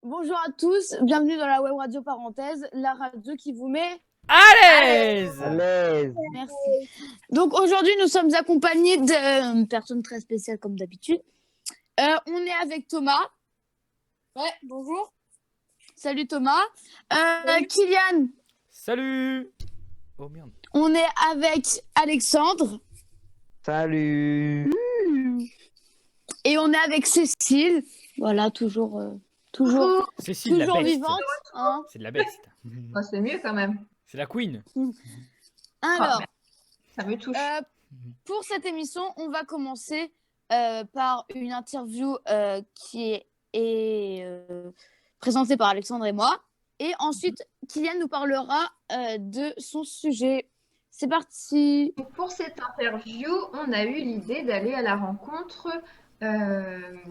Bonjour à tous, bienvenue dans la web radio parenthèse, la radio qui vous met À à l'aise. l'aise. Merci. Donc aujourd'hui, nous sommes accompagnés de personnes très spéciales comme d'habitude. On est avec Thomas. Ouais, bonjour. Salut Thomas. Kylian. Salut. Oh merde. On est avec Alexandre. Salut. Et on est avec Cécile. Voilà, toujours Cécile, la best. vivante. Hein. C'est de la best. Oh, c'est mieux quand même. C'est la queen. Alors, Ça me touche. pour cette émission, on va commencer par une interview qui est présentée par Alexandre et moi. Et ensuite, Kylian nous parlera de son sujet. C'est parti. Donc, pour cette interview, on a eu l'idée d'aller à la rencontre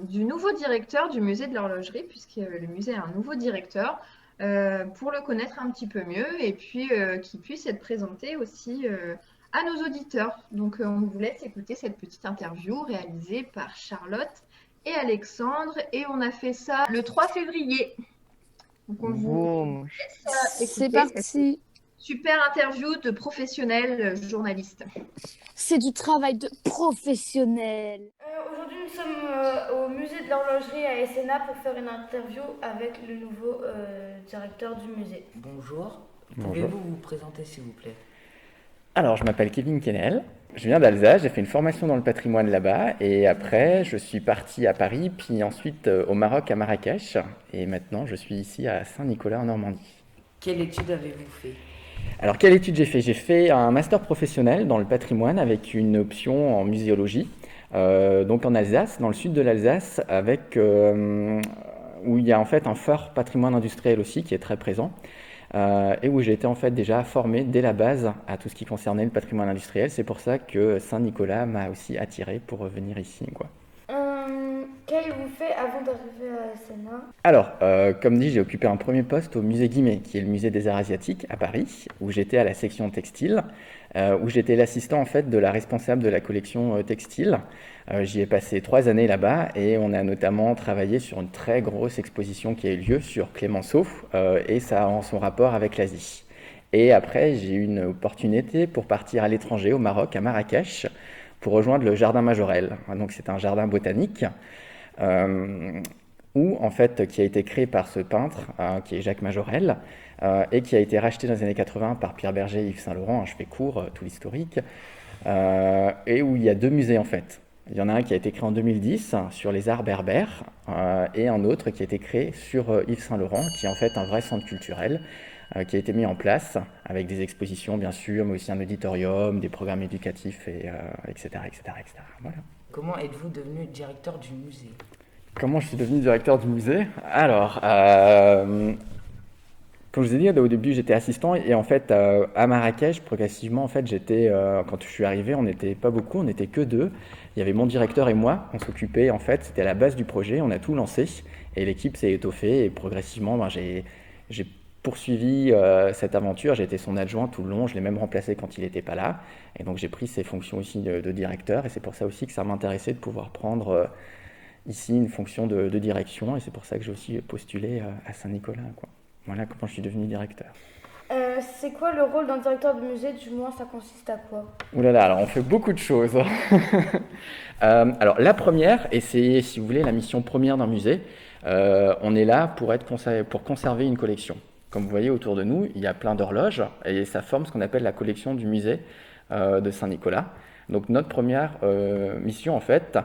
du nouveau directeur du musée de l'horlogerie, puisque le musée a un nouveau directeur, pour le connaître un petit peu mieux et puis qu'il puisse être présenté aussi à nos auditeurs. Donc, on vous laisse écouter cette petite interview réalisée par Charlotte et Alexandre. Et on a fait ça le 3 février. Donc, on vous Boum. laisse C'est écouter cette parti. super interview de professionnels journalistes. C'est du travail de professionnel. Aujourd'hui, nous sommes au musée de l'horlogerie à Esséna pour faire une interview avec le nouveau directeur du musée. Bonjour. Bonjour. Pouvez-vous vous présenter s'il vous plaît? Alors, je m'appelle Kevin Kennel, je viens d'Alsace, j'ai fait une formation dans le patrimoine là-bas, et après, je suis parti à Paris, puis ensuite au Maroc, à Marrakech, et maintenant, je suis ici à Saint-Nicolas, en Normandie. Quelle étude avez-vous fait? Alors, quelle étude j'ai fait? J'ai fait un master professionnel dans le patrimoine avec une option en muséologie, donc en Alsace, dans le sud de l'Alsace, avec où il y a en fait un fort patrimoine industriel aussi qui est très présent. Et où j'ai été en fait déjà formé dès la base à tout ce qui concernait le patrimoine industriel. C'est pour ça que Saint-Nicolas m'a aussi attiré pour venir ici, quoi. Qu'avez-vous fait avant d'arriver à Esséna? Alors, comme dit, j'ai occupé un premier poste au musée Guimet, qui est le musée des arts asiatiques à Paris, où j'étais à la section textile, où j'étais l'assistant en fait de la responsable de la collection textile. J'y ai passé 3 années là-bas et on a notamment travaillé sur une très grosse exposition qui a eu lieu sur Clémenceau et ça en son rapport avec l'Asie. Et après, j'ai eu une opportunité pour partir à l'étranger, au Maroc, à Marrakech, pour rejoindre le jardin Majorelle. Donc c'est un jardin botanique en fait, qui a été créé par ce peintre, qui est Jacques Majorelle, et qui a été racheté dans les années 80 par Pierre Berger et Yves Saint-Laurent. Je fais court, tout l'historique. Et où il y a 2 musées en fait. Il y en a un qui a été créé en 2010 sur les arts berbères et un autre qui a été créé sur Yves Saint-Laurent, qui est en fait un vrai centre culturel qui a été mis en place avec des expositions bien sûr, mais aussi un auditorium, des programmes éducatifs, etc., etc., etc. Voilà. Comment êtes-vous devenu directeur du musée? Comment je suis devenu directeur du musée? Alors, comme je vous ai dit, au début j'étais assistant et en fait à Marrakech, progressivement en fait quand je suis arrivé, on n'était pas beaucoup, on n'était que 2. Il y avait mon directeur et moi, on s'occupait en fait, c'était la base du projet, on a tout lancé et l'équipe s'est étoffée et progressivement j'ai poursuivi cette aventure, j'ai été son adjoint tout le long, je l'ai même remplacé quand il n'était pas là et donc j'ai pris ses fonctions aussi de directeur et c'est pour ça aussi que ça m'intéressait de pouvoir prendre ici une fonction de direction et c'est pour ça que j'ai aussi postulé à Saint-Nicolas, quoi. Voilà comment je suis devenu directeur. C'est quoi le rôle d'un directeur de musée? Du moins, ça consiste à quoi? Ouh là là, alors on fait beaucoup de choses. Alors la première, et c'est si vous voulez la mission première d'un musée, on est là pour conserver une collection. Comme vous voyez autour de nous, il y a plein d'horloges et ça forme ce qu'on appelle la collection du musée de Saint-Nicolas. Donc notre première mission en fait,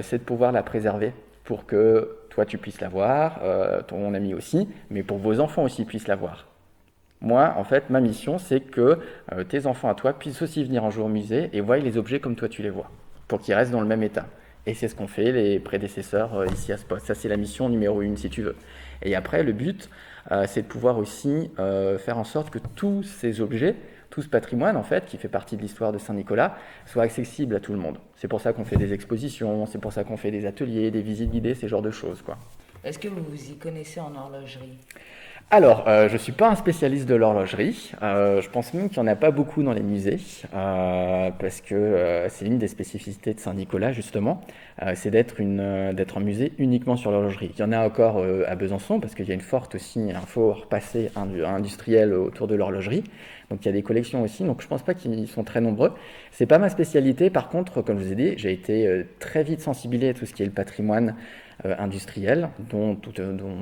c'est de pouvoir la préserver pour que toi tu puisses la voir, ton ami aussi, mais pour vos enfants aussi puissent la voir. Moi, en fait, ma mission, c'est que tes enfants à toi puissent aussi venir un jour au musée et voient les objets comme toi tu les vois, pour qu'ils restent dans le même état. Et c'est ce qu'ont fait les prédécesseurs ici à ce poste. Ça, c'est la mission numéro 1, si tu veux. Et après, le but, c'est de pouvoir aussi faire en sorte que tous ces objets, tout ce patrimoine, en fait, qui fait partie de l'histoire de Saint-Nicolas, soit accessible à tout le monde. C'est pour ça qu'on fait des expositions, c'est pour ça qu'on fait des ateliers, des visites guidées, ces genres de choses, quoi. Est-ce que vous vous y connaissez en horlogerie? Alors, je suis pas un spécialiste de l'horlogerie. Je pense même qu'il n'y en a pas beaucoup dans les musées, parce que c'est une des spécificités de Saint-Nicolas, justement. C'est d'être un musée uniquement sur l'horlogerie. Il y en a encore à Besançon, parce qu'il y a une forte aussi, un fort passé industriel autour de l'horlogerie. Donc il y a des collections aussi, donc je pense pas qu'ils sont très nombreux. C'est pas ma spécialité, par contre, comme je vous ai dit, j'ai été très vite sensibilisé à tout ce qui est le patrimoine industriel, dont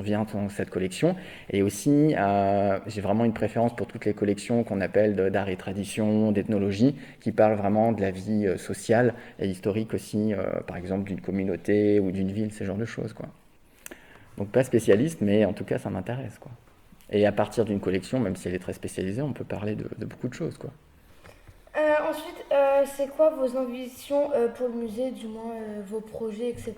vient cette collection. Et aussi, j'ai vraiment une préférence pour toutes les collections qu'on appelle d'art et tradition, d'ethnologie, qui parlent vraiment de la vie sociale et historique aussi, par exemple d'une communauté ou d'une ville, ce genre de choses, quoi. Donc pas spécialiste, mais en tout cas ça m'intéresse, quoi. Et à partir d'une collection, même si elle est très spécialisée, on peut parler de beaucoup de choses, quoi. Ensuite, c'est quoi vos ambitions pour le musée, du moins vos projets, etc.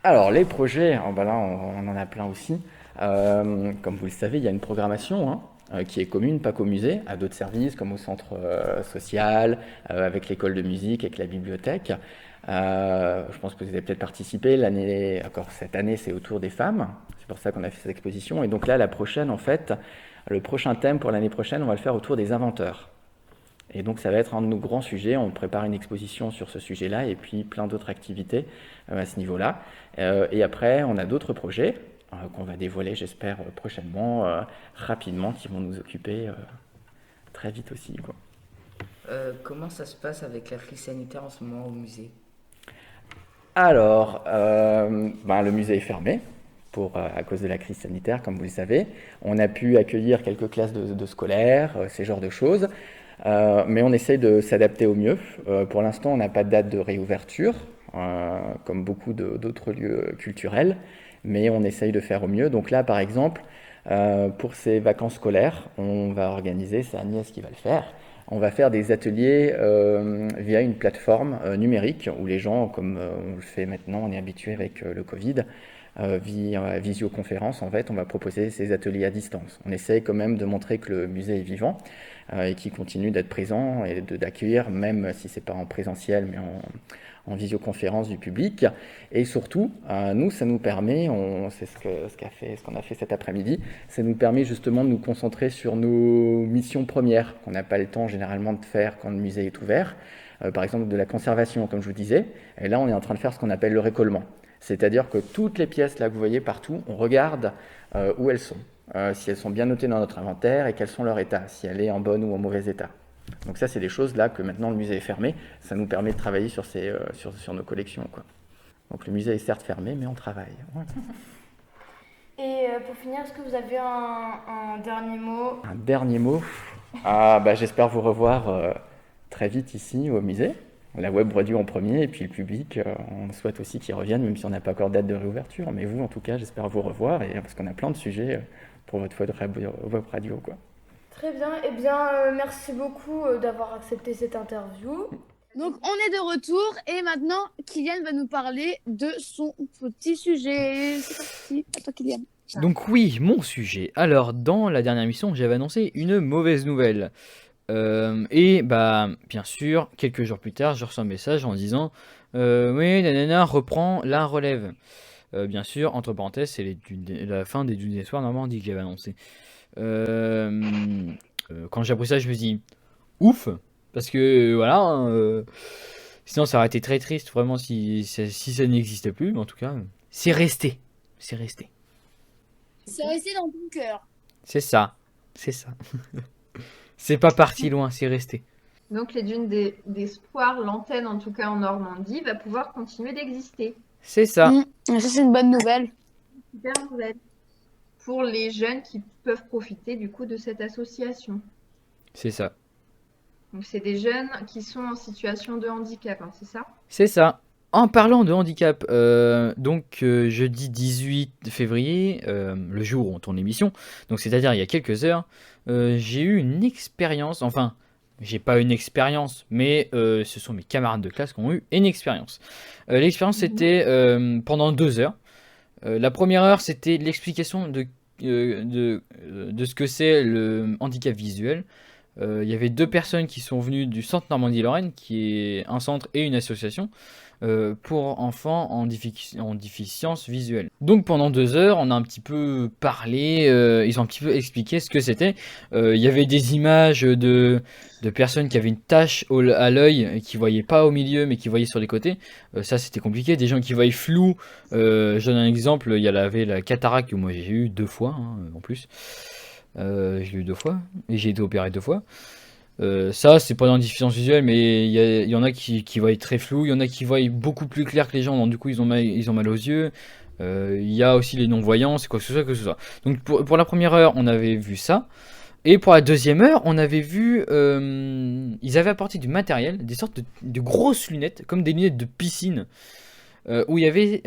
Alors, les projets, là, on en a plein aussi. Comme vous le savez, il y a une programmation qui est commune, pas qu'au musée, à d'autres services comme au centre social, avec l'école de musique, avec la bibliothèque. Je pense que vous avez peut-être participé. Cette année, c'est autour des femmes. C'est pour ça qu'on a fait cette exposition. Et donc là, la prochaine, en fait, le prochain thème pour l'année prochaine, on va le faire autour des inventeurs. Et donc ça va être un de nos grands sujets. On prépare une exposition sur ce sujet-là et puis plein d'autres activités à ce niveau-là. Et après, on a d'autres projets qu'on va dévoiler, j'espère, prochainement, rapidement, qui vont nous occuper très vite aussi, quoi. Comment ça se passe avec la crise sanitaire en ce moment au musée? Alors, le musée est fermé à cause de la crise sanitaire, comme vous le savez. On a pu accueillir quelques classes de scolaires, ces genres de choses. Mais on essaye de s'adapter au mieux. Pour l'instant, on n'a pas de date de réouverture, comme beaucoup d'autres lieux culturels, mais on essaye de faire au mieux. Donc là, par exemple, pour ces vacances scolaires, on va organiser, c'est Agnès qui va le faire, on va faire des ateliers via une plateforme numérique où les gens, comme on le fait maintenant, on est habitué avec le Covid, via visioconférence, en fait, on va proposer ces ateliers à distance. On essaye quand même de montrer que le musée est vivant et qu'il continue d'être présent et d'accueillir, même si c'est pas en présentiel, mais en visioconférence du public. Et surtout, nous, ça nous permet, c'est ce qu'on a fait cet après-midi, ça nous permet justement de nous concentrer sur nos missions premières, qu'on n'a pas le temps généralement de faire quand le musée est ouvert. Par exemple, de la conservation, comme je vous disais. Et là, on est en train de faire ce qu'on appelle le récollement. C'est-à-dire que toutes les pièces là que vous voyez partout, on regarde où elles sont, si elles sont bien notées dans notre inventaire et quels sont leur état, si elle est en bon ou en mauvais état. Donc ça, c'est des choses là que maintenant le musée est fermé, ça nous permet de travailler sur nos collections, quoi. Donc le musée est certes fermé, mais on travaille. Voilà. Et pour finir, est-ce que vous avez un dernier mot? Un dernier mot. J'espère vous revoir très vite ici au musée. La web radio en premier, et puis le public, on souhaite aussi qu'ils reviennent, même si on n'a pas encore de date de réouverture. Mais vous, en tout cas, j'espère vous revoir, parce qu'on a plein de sujets pour votre web radio, quoi. Très bien. Eh bien, merci beaucoup d'avoir accepté cette interview. Donc, on est de retour et maintenant, Kylian va nous parler de son petit sujet. C'est parti. À toi, Kylian. Donc oui, mon sujet. Alors, dans la dernière émission, j'avais annoncé une mauvaise nouvelle. Bien sûr, quelques jours plus tard, je reçois un message en disant oui, nanana reprend la relève. Bien sûr, entre parenthèses, c'est la fin des Dune des Soirs Normandie que j'avais annoncé. Quand j'ai appris ça, je me dis ouf, parce que voilà, sinon ça aurait été très triste vraiment si ça n'existait plus, mais en tout cas, c'est resté. C'est resté. C'est resté dans ton cœur. C'est ça. C'est pas parti loin, c'est resté. Donc les dunes d'espoir, l'antenne en tout cas en Normandie, va pouvoir continuer d'exister. C'est ça. Ça, c'est une bonne nouvelle. Super nouvelle. Pour les jeunes qui peuvent profiter du coup de cette association. C'est ça. Donc c'est des jeunes qui sont en situation de handicap, c'est ça? C'est ça. En parlant de handicap, jeudi 18 février, le jour où on tourne l'émission, donc c'est-à-dire il y a quelques heures, j'ai eu une expérience, enfin, j'ai pas une expérience, mais ce sont mes camarades de classe qui ont eu une expérience. L'expérience, c'était pendant 2 heures. La première heure, c'était l'explication de ce que c'est le handicap visuel. Il y avait 2 personnes qui sont venues du centre Normandie-Lorraine, qui est un centre et une association, pour enfants en déficience visuelle. Donc pendant 2 heures, on a un petit peu parlé, ils ont un petit peu expliqué ce que c'était. Il y avait des images de personnes qui avaient une tache à l'œil et qui voyaient pas au milieu mais qui voyaient sur les côtés. Ça c'était compliqué. Des gens qui voyaient flou. Je donne un exemple, avait la cataracte que moi j'ai eu 2 fois en plus. Je l'ai eu 2 fois et j'ai été opéré 2 fois. Ça, c'est pas dans la déficience visuelle, mais il y en a qui voient très flou, il y en a qui voient beaucoup plus clair que les gens, donc du coup ils ont mal aux yeux. Il y a aussi les non-voyants, c'est quoi que ce soit. Donc pour la première heure, on avait vu ça. Et pour la deuxième heure, on avait vu. Ils avaient apporté du matériel, des sortes de grosses lunettes, comme des lunettes de piscine, où il y avait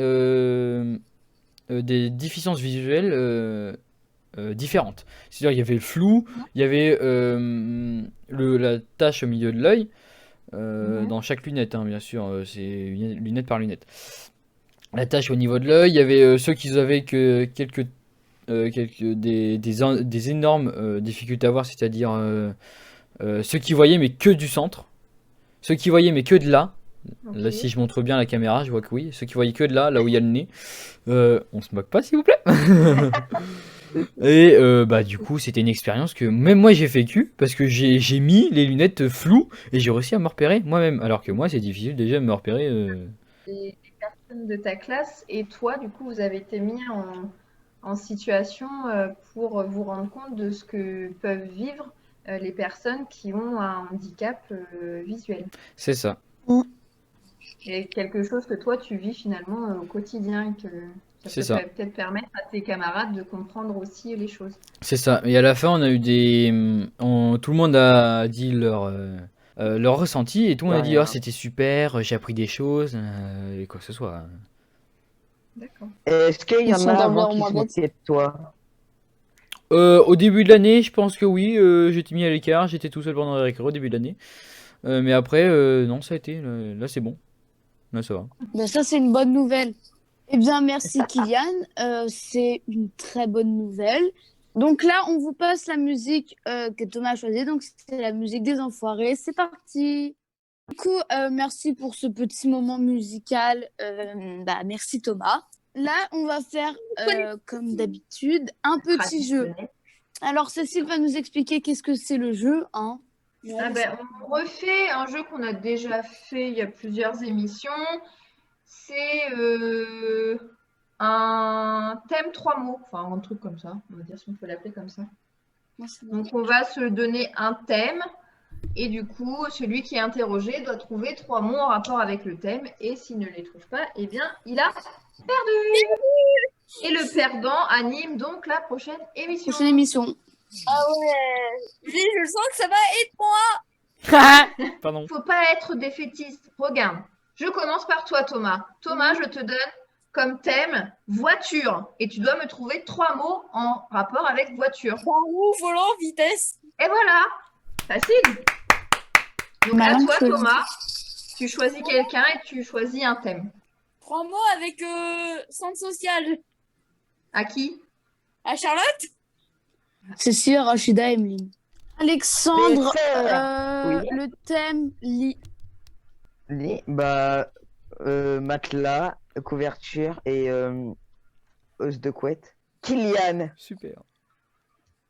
des déficiences visuelles différentes. C'est-à-dire il y avait le flou, il y avait la tache au milieu de l'œil, dans chaque lunette, bien sûr, c'est lunette par lunette. La tache au niveau de l'œil, il y avait ceux qui avaient que des énormes difficultés à voir, c'est-à-dire ceux qui voyaient mais que du centre, ceux qui voyaient mais que de là. Là, si je montre bien la caméra, je vois que oui. Ceux qui voyaient que de là où il y a le nez. On se moque pas, s'il vous plaît. Et du coup, c'était une expérience que même moi j'ai vécu parce que j'ai mis les lunettes floues et j'ai réussi à me repérer moi-même. Alors que moi, c'est difficile déjà de me repérer. Les personnes de ta classe et toi, du coup, vous avez été mis en situation pour vous rendre compte de ce que peuvent vivre les personnes qui ont un handicap visuel. C'est ça. Et quelque chose que toi, tu vis finalement au quotidien, que C'est ça ça. peut peut-être permettre à tes camarades de comprendre aussi les choses. C'est ça. Et à la fin, on a eu tout le monde a dit leur ressenti et tout le monde a dit Ouais. oh, c'était super, j'ai appris des choses et quoi que ce soit. D'accord. Est-ce qu'il y Ils en sont a dans avant leur qui se moindre- moquaient de toi? Au début de l'année, je pense que oui, j'étais mis à l'écart, j'étais tout seul pendant la récré au début de l'année. Mais après, non, ça a été. Là, c'est bon. Là, ça va. Ben, ça, c'est une bonne nouvelle. Eh bien, merci Kylian. C'est une très bonne nouvelle. Donc là, on vous passe la musique que Thomas a choisie. Donc, c'est la musique des Enfoirés. C'est parti. Du coup, merci pour ce petit moment musical. Merci Thomas. Là, on va faire, comme d'habitude, un petit jeu. Traditionnel. Alors, Cécile va nous expliquer qu'est-ce que c'est le jeu. Hein. On refait un jeu qu'on a déjà fait il y a plusieurs émissions. C'est un thème 3 mots, enfin un truc comme ça, on va dire si on peut l'appeler comme ça. Donc on va se donner un thème et du coup celui qui est interrogé doit trouver 3 mots en rapport avec le thème et s'il ne les trouve pas, eh bien il a perdu. Et le perdant anime donc la prochaine émission. Prochaine émission. Ah ouais. Je sens que ça va être Pardon. Faut pas être défaitiste. Regarde, je commence par toi, Thomas. Thomas, je te donne comme thème voiture. Et tu dois me trouver 3 mots en rapport avec voiture. roue, volant, vitesse. Et voilà, facile. Donc à Malin toi, choisi. Thomas, tu choisis quelqu'un et tu choisis un thème. 3 mots avec centre social. À qui? À Charlotte. Cécile, Rachida, Emeline. Alexandre, Les sœurs. Oui. le thème lit. Matelas, couverture et housse de couette. Kylian, Super.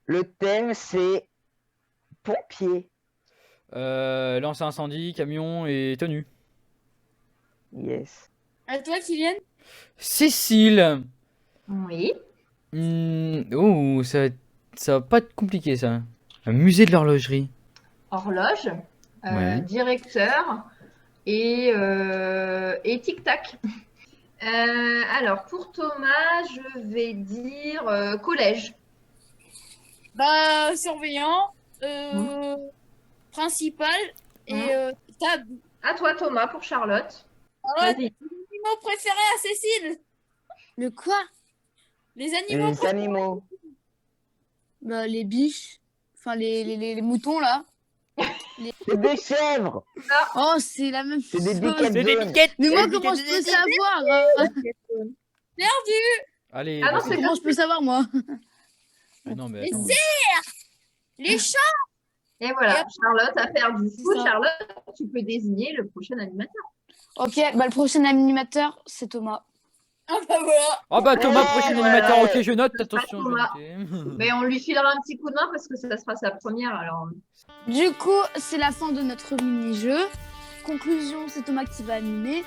le thème c'est pompier. Lance à incendie, camion et tenue. Yes. À toi, Kylian. Cécile. Oui. Ça va pas être compliqué ça. Un musée de l'horlogerie. Horloge, Ouais. directeur et tic-tac. Alors pour Thomas, je vais dire collège. Surveillant, principal et table. À toi, Thomas, pour Charlotte. Alors, Vas-y. animaux préférés à Cécile. Le quoi? Les animaux Les animaux. Les biches. Enfin, les moutons, là. C'est des chèvres. Oh, c'est la même C'est des chose. biquettes jaunes. Mais moi, comment je peux savoir perdu. Allez. Ah non, vas-y. c'est Comment je peux savoir, moi Ah non, mais Les attends. Les chats. Et voilà, Charlotte a perdu. Du coup, C'est ça. Charlotte, tu peux désigner le prochain animateur. Ok, bah le prochain animateur, c'est Thomas. Ah bah voilà. Oh bah Thomas, prochain animateur, ok, je note, Ce sera attention. je Thomas. vais noter. Mais on lui filera un petit coup de main parce que ça sera sa première. Alors, Du coup, c'est la fin de notre mini-jeu. Conclusion, c'est Thomas qui va animer.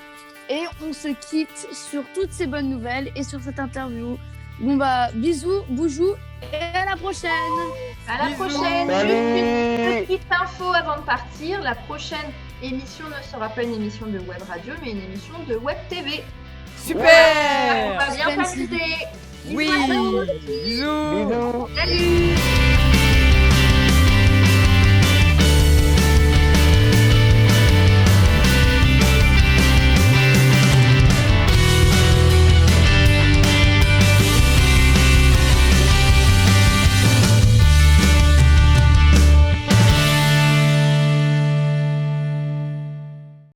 Et on se quitte sur toutes ces bonnes nouvelles et sur cette interview. Bon bah, bisous, boujou, et à la prochaine. à la Bisous. prochaine. Salut. Juste une petite info avant de partir. La prochaine émission ne sera pas une émission de web radio, mais une émission de web TV. On Super. va bien Suspense. s'amuser. Oui. Bisous à tous. Bisous. Bisous. Salut.